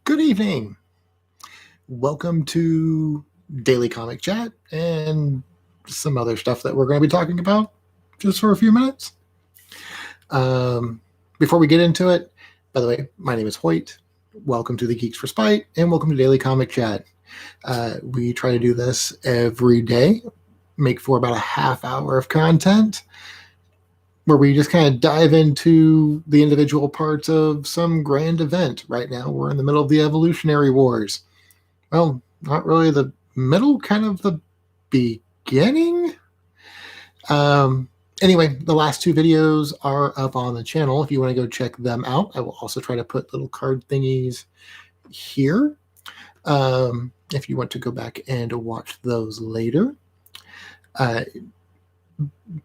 Good evening. Welcome to Daily Comic Chat and some other stuff that we're going to be talking about just for a few minutes. Before we get into it, by the way, my name is Hoyt. Welcome to the Geeks for Spite and welcome to Daily Comic Chat. We try to do this every day, make for about a half hour of content where we just kind of dive into the individual parts of some grand event. Right now, we're in the middle of the Evolutionary Wars. Well, not really the middle, kind of the beginning. Anyway, the last two videos are up on the channel if you want to go check them out. I will also try to put little card thingies here if you want to go back and watch those later.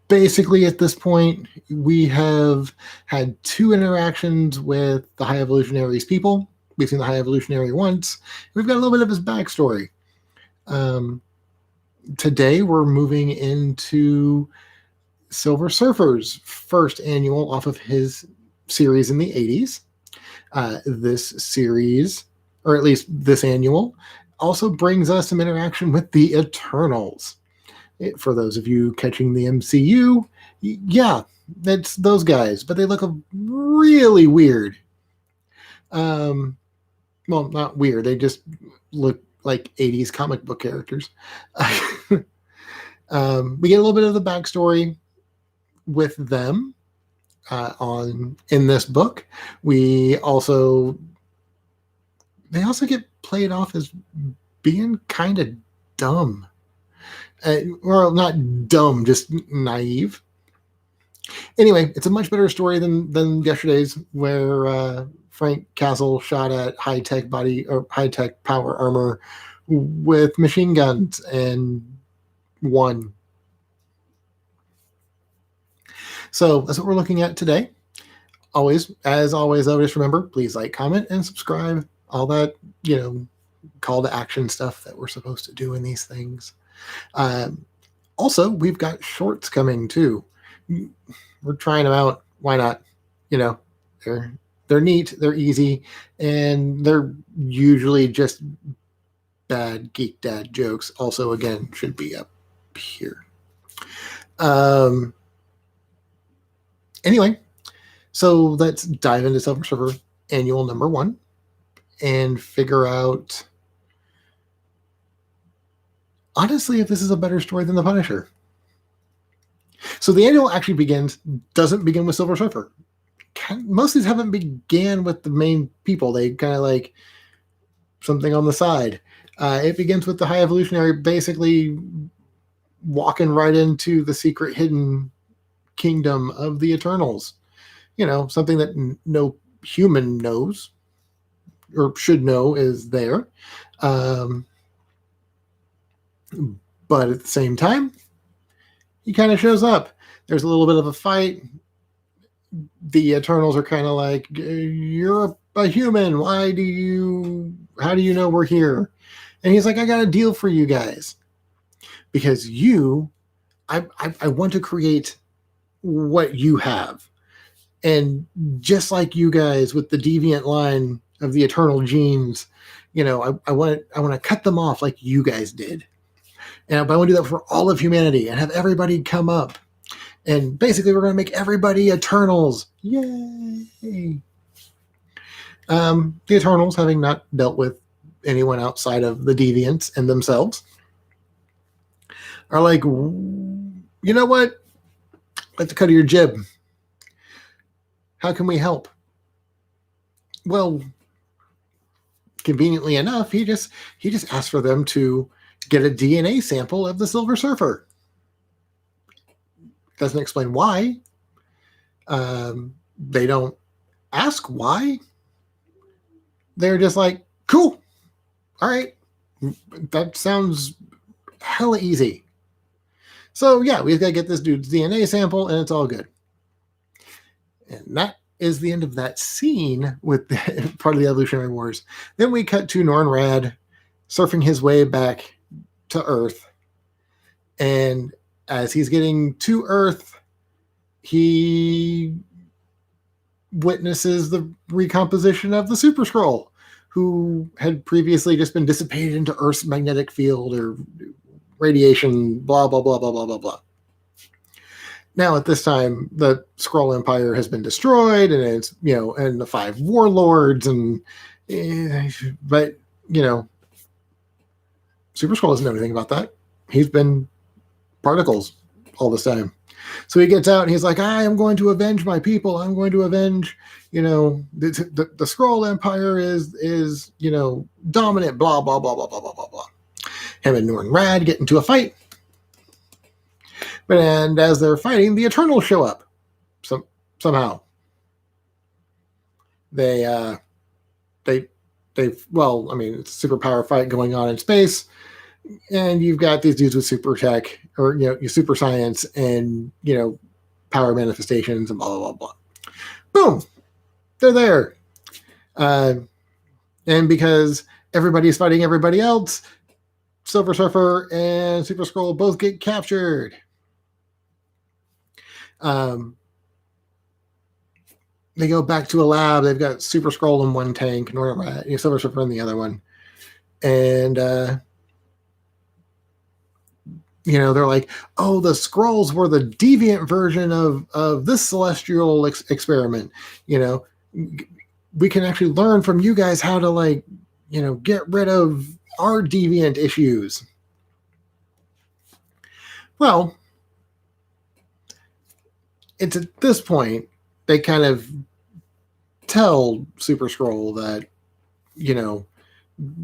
Basically, at this point, we have had two interactions with the High Evolutionary's people. We've seen the High Evolutionary once. We've got a little bit of his backstory. Today, we're moving into Silver Surfer's first annual off of his series in the 80s. This series, or at least this annual, also brings us some interaction with the Eternals. For those of you catching the MCU, yeah, it's those guys, but they look really weird. Well, not weird. They just look like 80s comic book characters. We get a little bit of the backstory with them in this book. They also get played off as being kind of dumb. Well, not dumb, just naive. Anyway, it's a much better story than yesterday's, where Frank Castle shot at high-tech power armor with machine guns and won. So that's what we're looking at today. As always, though, just remember, please like, comment, and subscribe. All that, call to action stuff that we're supposed to do in these things. Also, we've got shorts coming too. We're trying them out. Why not? They're neat, they're easy, and they're usually just bad geek dad jokes. Also, again, should be up here. Anyway, so let's dive into Silver Surfer Annual number 1 and figure out, honestly, if this is a better story than The Punisher. So the annual actually doesn't begin with Silver Surfer. Most of these haven't began with the main people. They kind of like something on the side. It begins with the High Evolutionary basically walking right into the secret hidden kingdom of the Eternals. Something that no human knows or should know is there. But at the same time, he kind of shows up. There's a little bit of a fight. The Eternals are kind of like, you're a human. How do you know we're here? And he's like, I got a deal for you guys. Because I want to create what you have. And just like you guys with the deviant line of the Eternal genes, I want to cut them off like you guys did. And I want to do that for all of humanity and have everybody come up. And basically, we're going to make everybody Eternals. Yay! The Eternals, having not dealt with anyone outside of the deviants and themselves, are like, you know what? Let's cut your jib. How can we help? Well, conveniently enough, he just asked for them to get a DNA sample of the Silver Surfer. Doesn't explain why. They don't ask why. They're just like, cool. All right. That sounds hella easy. So yeah, we've got to get this dude's DNA sample and it's all good. And that is the end of that scene with part of the Evolutionary Wars. Then we cut to Norrin Radd surfing his way back to Earth. And as he's getting to Earth, he witnesses the recomposition of the Super Skrull, who had previously just been dissipated into Earth's magnetic field or radiation, blah, blah, blah, blah, blah, blah, blah. Now, at this time, the Skrull Empire has been destroyed, and it's, and the 5 warlords, but, Super Skrull doesn't know anything about that. He's been particles all this time. So he gets out and he's like, I am going to avenge my people. I'm going to avenge, the Skrull Empire is dominant, blah, blah, blah, blah, blah, blah, blah, blah. Him and Norrin Radd get into a fight. And as they're fighting, the Eternals show up. Somehow. It's a superpower fight going on in space. And you've got these dudes with super tech or, super science and, power manifestations and blah, blah, blah, blah. Boom. They're there. And because everybody's fighting everybody else, Silver Surfer and Super Skrull both get captured. They go back to a lab. They've got Super Skrull in one tank, Norrin Radd, Silver Surfer in the other one. And, they're like, oh, the Skrulls were the deviant version of this celestial experiment. We can actually learn from you guys how to, get rid of our deviant issues. Well, it's at this point they kind of tell Super Skrull that,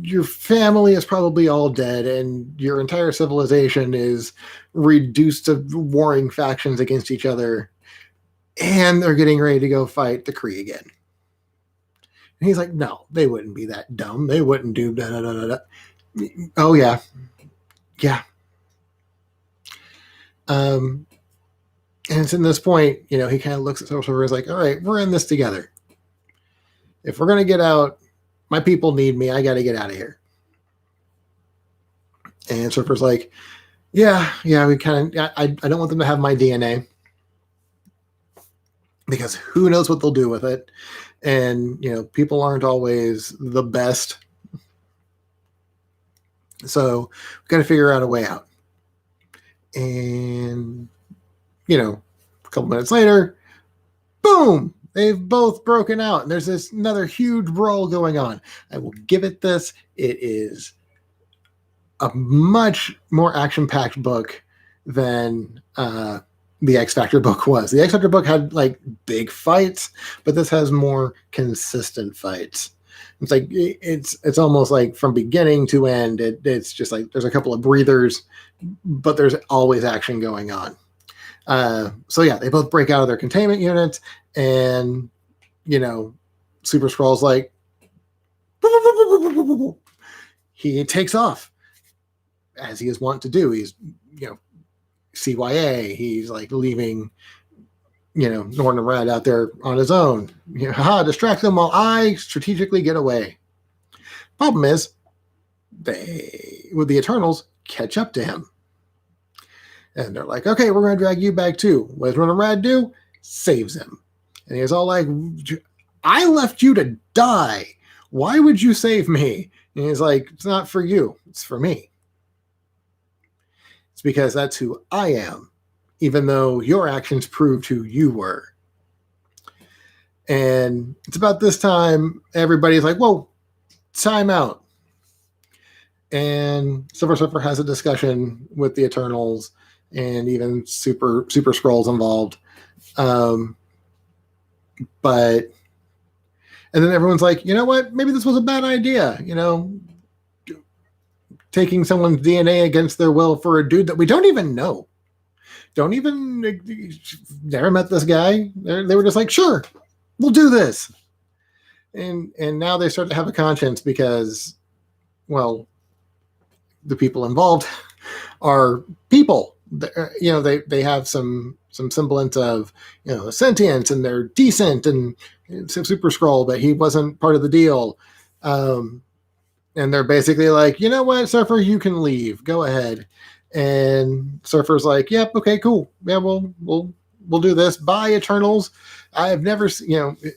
your family is probably all dead and your entire civilization is reduced to warring factions against each other, and they're getting ready to go fight the Kree again. And he's like, no, they wouldn't be that dumb. They wouldn't do da da da da. Oh, yeah. Yeah. And it's in this point, he kind of looks at Silver Surfer and is like, all right, we're in this together. If we're going to get out, my people need me. I got to get out of here. And Surfer's like, yeah, we kind of, I don't want them to have my DNA because who knows what they'll do with it. And, people aren't always the best. So we've got to figure out a way out. And, a couple minutes later, boom, they've both broken out. And there's another huge brawl going on. I will give it this. It is a much more action-packed book than the X Factor book was. The X Factor book had big fights, but this has more consistent fights. It's like it's almost like from beginning to end. It's just like there's a couple of breathers, but there's always action going on. So yeah, they both break out of their containment units, and Super Skrull's like he takes off as he is wont to do. He's CYA. He's leaving Norrin Radd out there on his own. Distract them while I strategically get away. Problem is, they, with the Eternals, catch up to him. And they're like, okay, we're going to drag you back too. What does Norrin Radd do? Saves him. And he's all like, I left you to die. Why would you save me? And he's like, it's not for you. It's for me. It's because that's who I am, even though your actions proved who you were. And it's about this time, everybody's like, whoa, time out. And Silver Surfer has a discussion with the Eternals and even Super Skrulls involved. But and then everyone's like, you know what? Maybe this was a bad idea. Taking someone's DNA against their will for a dude that we don't even know. Never met this guy. They were just like, sure, we'll do this. And now they start to have a conscience because, well, the people involved are people. They have some semblance of sentience, and they're decent, and Super Skrull, but he wasn't part of the deal. And they're basically like, you know what, Surfer, you can leave. Go ahead. And Surfer's like, yep, okay, cool. Yeah, we'll do this. Bye, Eternals. I've never,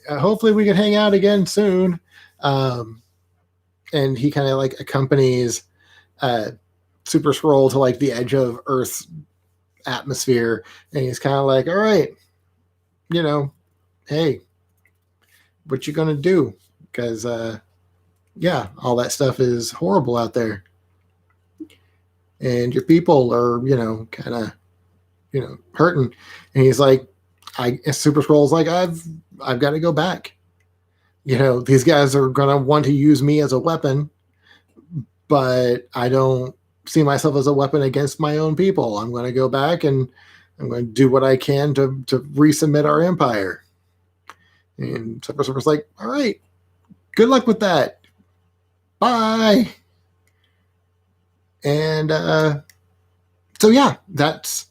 hopefully we can hang out again soon. and he kind of like accompanies Super Skrull to like the edge of Earth's atmosphere, and he's kind of like, all right, hey, what you gonna do? Because yeah, all that stuff is horrible out there, and your people are kind of hurting. And he's like, Super Skrull's like, I've got to go back. These guys are gonna want to use me as a weapon, but I don't see myself as a weapon against my own people. I'm going to go back and I'm going to do what I can to resubmit our empire. And Super Skrull's like, all right, good luck with that. Bye. And so yeah, that's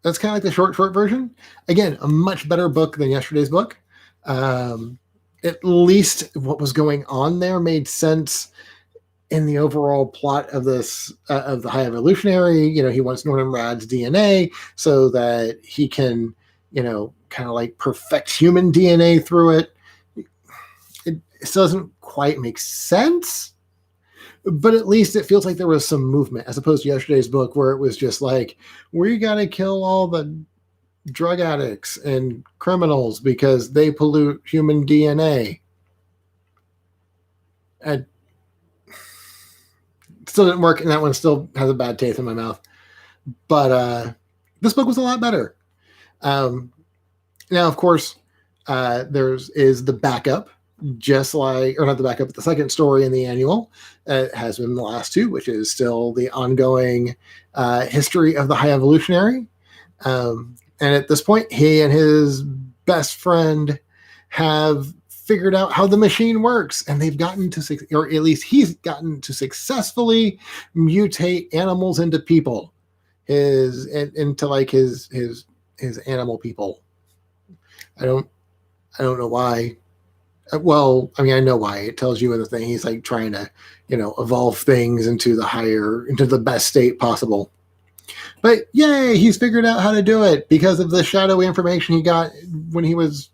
kind of like the short version. Again, a much better book than yesterday's book. At least what was going on there made sense in the overall plot of this of the High Evolutionary. He wants Norman Rad's DNA so that he can, kind of like perfect human DNA through it. It doesn't quite make sense, but at least it feels like there was some movement, as opposed to yesterday's book where it was just like, we got to kill all the drug addicts and criminals because they pollute human DNA. And still didn't work, and that one still has a bad taste in my mouth. But this book was a lot better. Now, of course, is the backup, just like, or not the backup, but the second story in the annual. It has been the last two, which is still the ongoing history of the High Evolutionary. And at this point, he and his best friend have figured out how the machine works, and they've gotten to, or at least he's gotten to successfully mutate animals into people, into like his animal people. I don't know why. Well, I mean, I know why. It tells you in the thing. He's like trying to, evolve things into the best state possible. But yay, he's figured out how to do it because of the shadowy information he got when he was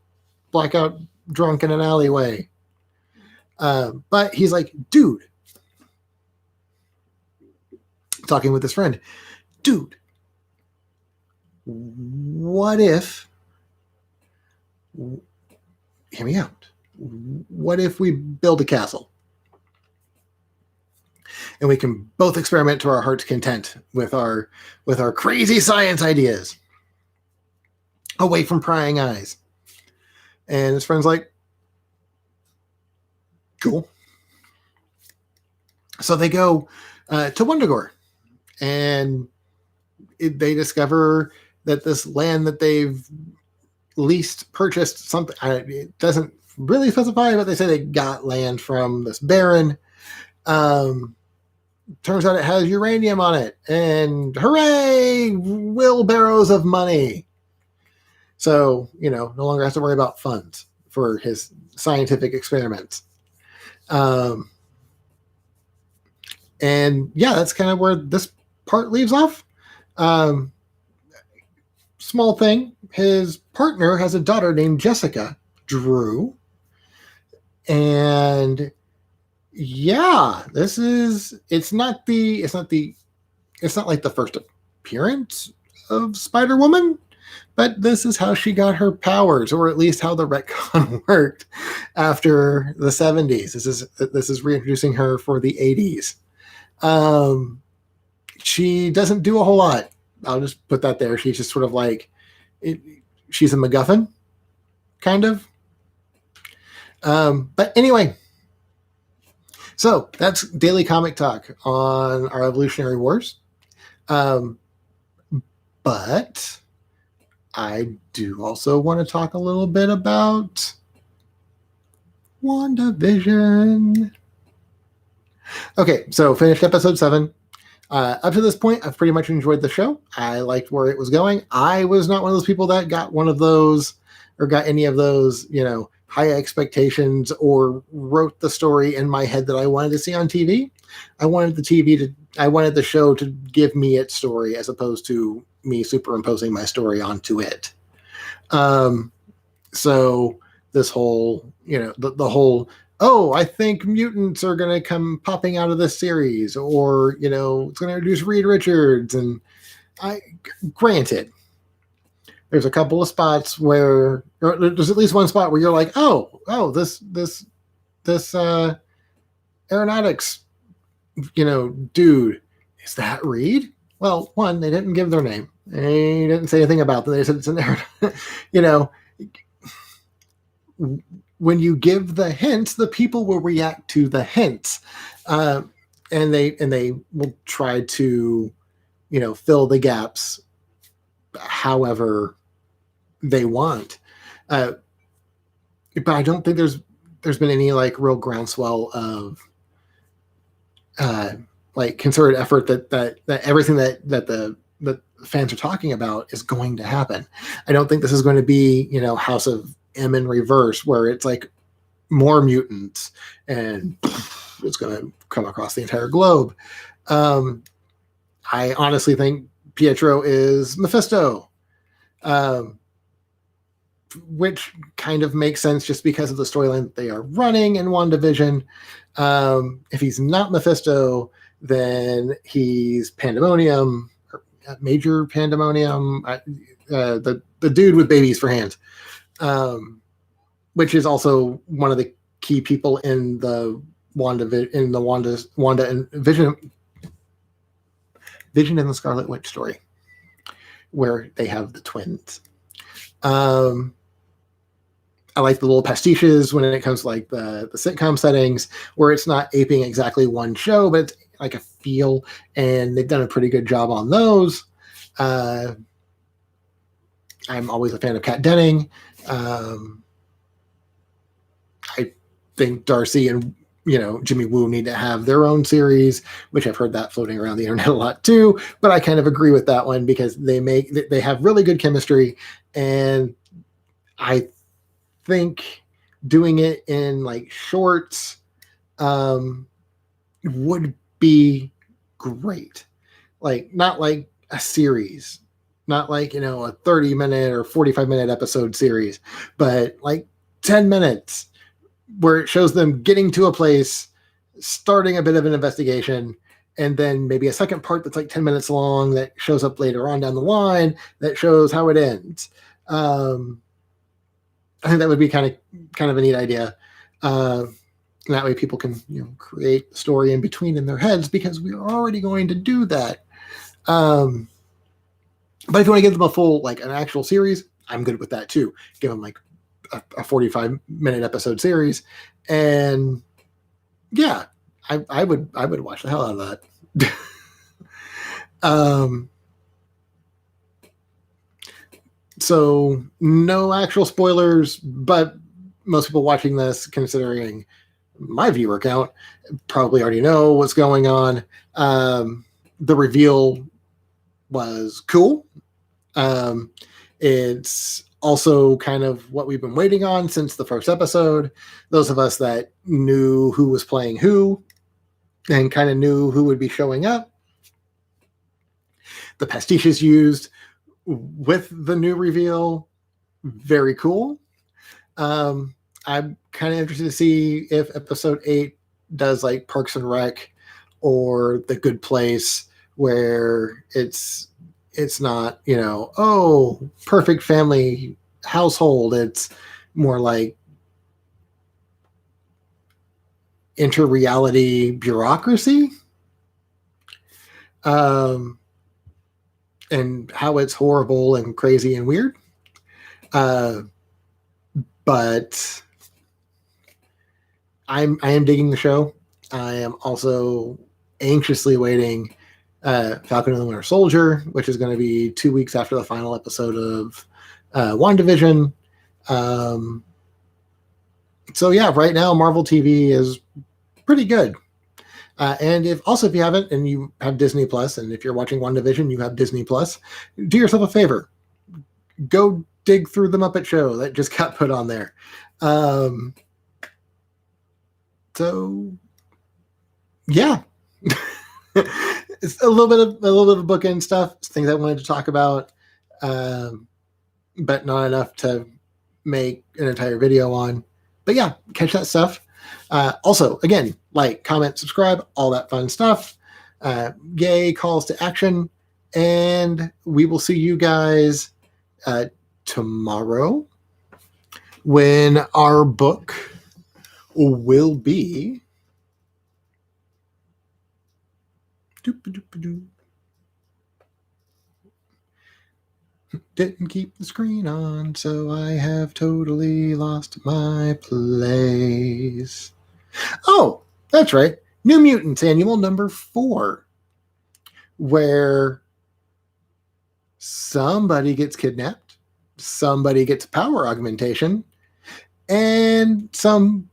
blackout drunk in an alleyway. But he's like, dude, talking with his friend, dude, what if, hear me out, what if we build a castle and we can both experiment to our heart's content with our crazy science ideas away from prying eyes? And his friend's like, cool. So they go to Wondagore, and they discover that this land that they've leased, purchased, something, it doesn't really specify, but they say they got land from this baron. Turns out it has uranium on it, and hooray, wheelbarrows of money. So, no longer has to worry about funds for his scientific experiments. And yeah, that's kind of where this part leaves off. Small thing, his partner has a daughter named Jessica Drew. And yeah, it's not like the first appearance of Spider-Woman, but this is how she got her powers, or at least how the retcon worked after the 70s. This is reintroducing her for the 80s. She doesn't do a whole lot. I'll just put that there. She's just sort of like, she's a MacGuffin, kind of. But anyway, so that's Daily Comic Talk on our Evolutionary Wars. But I do also want to talk a little bit about WandaVision. Okay, so finished episode 7. Up to this point, I've pretty much enjoyed the show. I liked where it was going. I was not one of those people that got one of those, or got any of those, high expectations, or wrote the story in my head that I wanted to see on TV. I wanted the show to give me its story, as opposed to me superimposing my story onto it. So this whole, the whole, oh, I think mutants are going to come popping out of this series, or, it's going to introduce Reed Richards. And granted, there's a couple of spots or there's at least one spot where you're like, oh, this aeronautics, dude, is that Reed? Well, one, they didn't give their name. They didn't say anything about them. They said it's an aeronaut. When you give the hints, the people will react to the hints, and they will try to, fill the gaps however they want. But I don't think there's been any like real groundswell of like concerted effort that everything that the fans are talking about is going to happen. I don't think this is going to be, House of M in reverse, where it's like more mutants and it's going to come across the entire globe. I honestly think Pietro is Mephisto, which kind of makes sense just because of the storyline that they are running in WandaVision. If he's not Mephisto, then he's Pandemonium, or Major Pandemonium, the dude with babies for hands, which is also one of the key people in the Wanda and Vision and the Scarlet Witch story, where they have the twins. I like the little pastiches when it comes to like the sitcom settings, where it's not aping exactly one show, but it's like a feel, and they've done a pretty good job on those. I'm always a fan of Kat Denning. I think Darcy and Jimmy Woo need to have their own series, which I've heard that floating around the internet a lot too. But I kind of agree with that one because they have really good chemistry, and I think doing it in like shorts would be great. Like not like a series, not like a 30-minute or 45-minute episode series, but like 10 minutes where it shows them getting to a place, starting a bit of an investigation, and then maybe a second part that's like 10 minutes long that shows up later on down the line that shows how it ends. I think that would be kind of a neat idea. And that way people can create the story in between in their heads, because we're already going to do that. But if you want to give them a full, like an actual series, I'm good with that too. Give them like a 45-minute episode series, and yeah, I would watch the hell out of that. So no actual spoilers, but most people watching this, considering my viewer count, probably already know what's going on. The reveal was cool. It's also kind of what we've been waiting on since the first episode. Those of us that knew who was playing who and kind of knew who would be showing up. The pastiches used with the new reveal, very cool. I'm kind of interested to see if episode 8 does like Parks and Rec or The Good Place, where it's not, perfect family household. It's more like inter-reality bureaucracy. And how it's horrible and crazy and weird. But I am digging the show. I am also anxiously waiting Falcon and the Winter Soldier, which is going to be 2 weeks after the final episode of WandaVision. So yeah, right now Marvel TV is pretty good. And if you haven't, and you have Disney Plus, and if you're watching WandaVision, you have Disney Plus, do yourself a favor. Go dig through the Muppet Show that just got put on there. So yeah, it's a little bit of bookend stuff, things I wanted to talk about, but not enough to make an entire video on. But yeah, catch that stuff. Also, again, like, comment, subscribe, all that fun stuff. Yay, calls to action. And we will see you guys tomorrow when our book will be didn't keep the screen on, so I have totally lost my place. Oh, that's right. New Mutants Annual number 4, where somebody gets kidnapped, somebody gets power augmentation, and some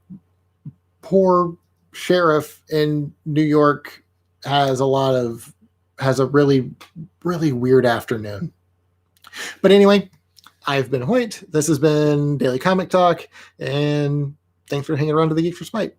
poor sheriff in New York has a really, really weird afternoon. But anyway, I've been Hoyt. This has been Daily Comic Talk, and thanks for hanging around to the Geek for Spite.